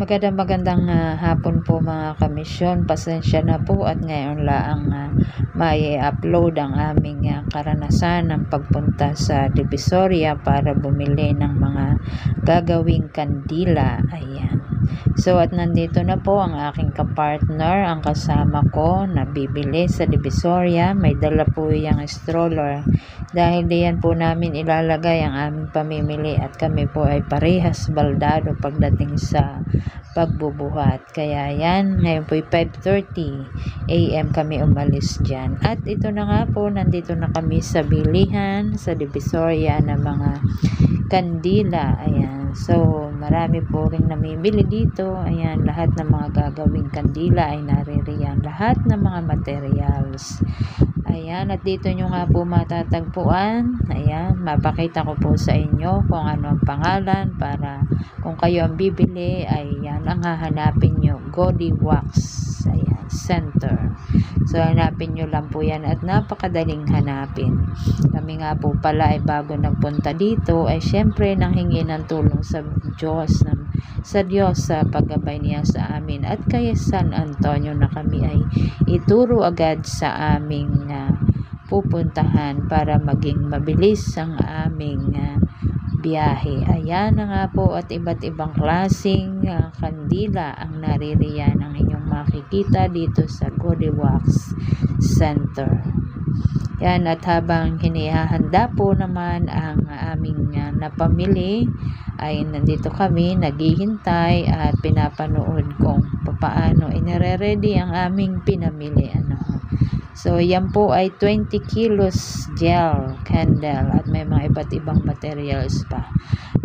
Magandang hapon po mga kamisyon. Pasensya na po at ngayon lang may upload ang aming karanasan ng pagpunta sa Divisoria para bumili ng mga gagawing kandila. Ayan. So at nandito na po ang aking kapartner, ang kasama ko na bibili sa Divisoria. May dala po yung stroller dahil diyan po namin ilalagay ang aming pamimili at kami po ay parehas baldado pagdating sa pagbubuhat. Kaya yan, ngayon po 5:30 AM kami umalis dyan. At ito na nga po, nandito na kami sa bilihan sa Divisoria ng mga kandila. Ayan. So, marami po rin namimili dito. Ayan, lahat ng mga gagawing kandila ay naririyan. Lahat ng mga materials. Ayan, at dito nyo nga po matatagpuan. Ayan, mapakita ko po sa inyo kung ano ang pangalan para kung kayo ang bibili, ay yan ang hahanapin nyo. Godi Wax. Ayan, center. So, hanapin nyo lang po yan at napakadaling hanapin. Kami nga po pala ay bago nagpunta dito, ay syempre nanghingi ng tulong sa Diyos, sa paggabay niya sa amin. At kay San Antonio na kami ay ituro agad sa aming pupuntahan para maging mabilis ang aming biyahe. Ayan na nga po at iba't ibang klaseng kandila ang naririyan ang inyong makikita dito sa Godi Wax Center. Yan, at habang hinihahanda po naman ang aming napamili ay nandito kami naghihintay at pinapanood kung paano inire-ready ang aming pinamili. So, yan po ay 20 kilos gel candle at may mga iba't ibang materials pa.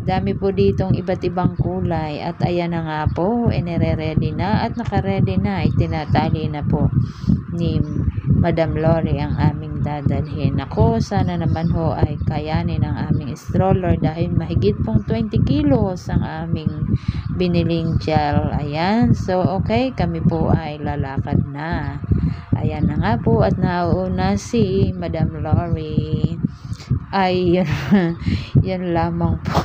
Dami po ditong iba't ibang kulay at ayan na nga po, inire-ready na at naka-ready na. Itinatali na po ni Madam Lori ang aming dadalhin. Ako, sana naman ho ay kayanin ang aming stroller dahil mahigit pong 20 kilos ang aming biniling gel. Ayan, so okay, kami po ay lalakad na. Ayan na nga po at nauuna si Madam Lori. Ay, yun lamang po.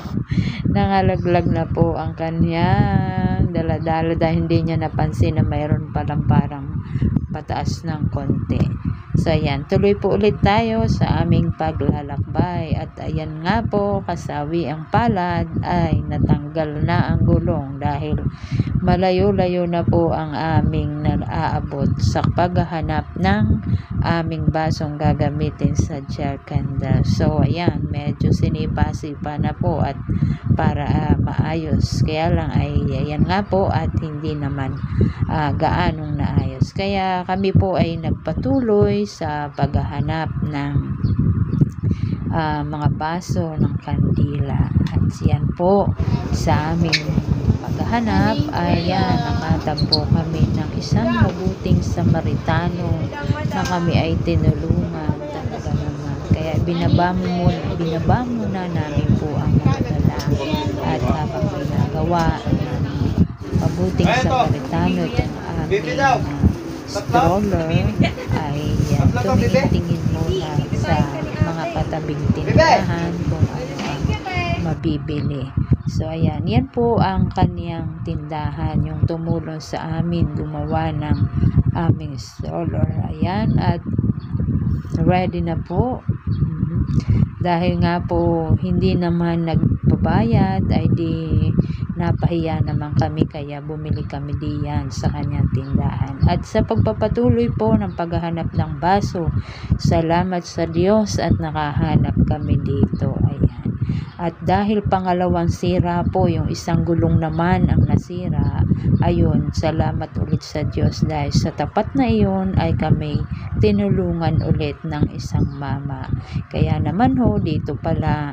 Nangalaglag na po ang kanyang dala-dala dahil hindi niya napansin na mayroon palang parang pataas ng konti. So, ayan. Tuloy po ulit tayo sa aming paglalakbay. At ayan nga po, kasawi ang palad ay natanggal na ang gulong dahil malayo-layo na po ang aming naaabot sa paghahanap ng aming basong gagamitin sa gel candle. So, ayan. Medyo sinipa-sipa na po at para maayos. Kaya lang ay ayan nga po at hindi naman gaanong naayos. Kaya kami po ay nagpatuloy sa paghahanap ng mga baso ng kandila. At yan po sa aming paghahanap ay nakatagpo kami ng isang mabuting Samaritano na kami ay tinulungan talaga naman. Kaya binaba muna namin po ang mga dala at habang ginagawa ng mabuting Samaritano itong aming stroller ay tumingin muna sa mga katabing tindahan kung ano ang mabibili. So ayan, yan po ang kaniyang tindahan, yung tumulong sa amin gumawa ng aming stroller. Ayan, at ready na po. Dahil nga po hindi naman nagpabayad ay di napahiya naman kami kaya bumili kami diyan sa kanyang tindahan. At sa pagpapatuloy po ng paghahanap ng baso, salamat sa Diyos at nakahanap kami dito. Ayan. At dahil pangalawang sira po, yung isang gulong naman ang nasira, ayun, salamat ulit sa Diyos dahil sa tapat na iyon ay kami tinulungan ulit ng isang mama. Kaya naman ho, dito pala,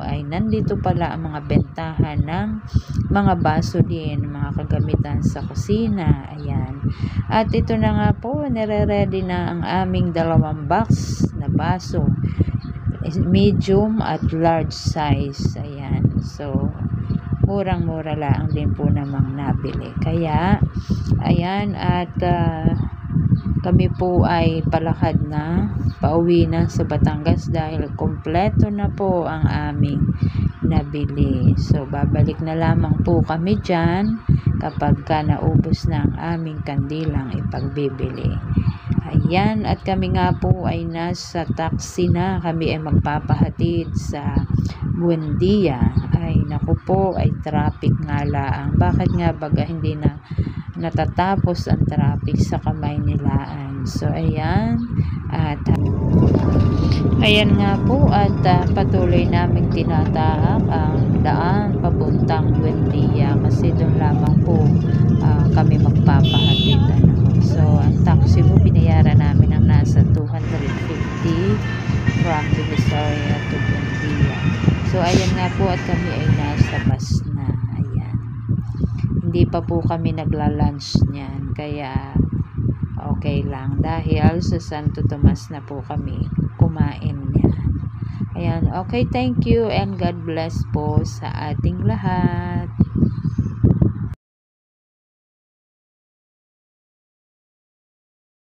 ay nandito pala ang mga bentahan ng mga baso din, mga kagamitan sa kusina. Ayan. At ito na nga po, nire-ready na ang aming 2 box na baso. Medium at large size. Ayan. So, murang-mura lang din po namang nabili. Kaya, ayan, at kami po ay palakad na pauwi na sa Batangas dahil kompleto na po ang aming nabili. So babalik na lamang po kami dyan kapag naubos na ang aming kandilang ipagbibili. Ayan, at kami nga po ay nasa taxi na. Kami ay magpapahatid sa Buendia. Ay naku po, ay traffic nga laang. Bakit nga baga hindi na natatapos ang traffic sa Kamaynilaan? So ayan, at ayan nga po, at patuloy naming tinatahak ang daan papuntang Buendia kasi doon lamang po kami magpapahatid. So ang taxi po binayaran namin ang nasa 250 from Divisoria to Buendia. So ayan nga po, at kami ay nasa bus na. Ayan, hindi pa po kami nagla-lunch niyan, kaya okay lang dahil sa Santo Tomas na po kami kumain niyan. Ayan, okay, thank you and God bless po sa ating lahat.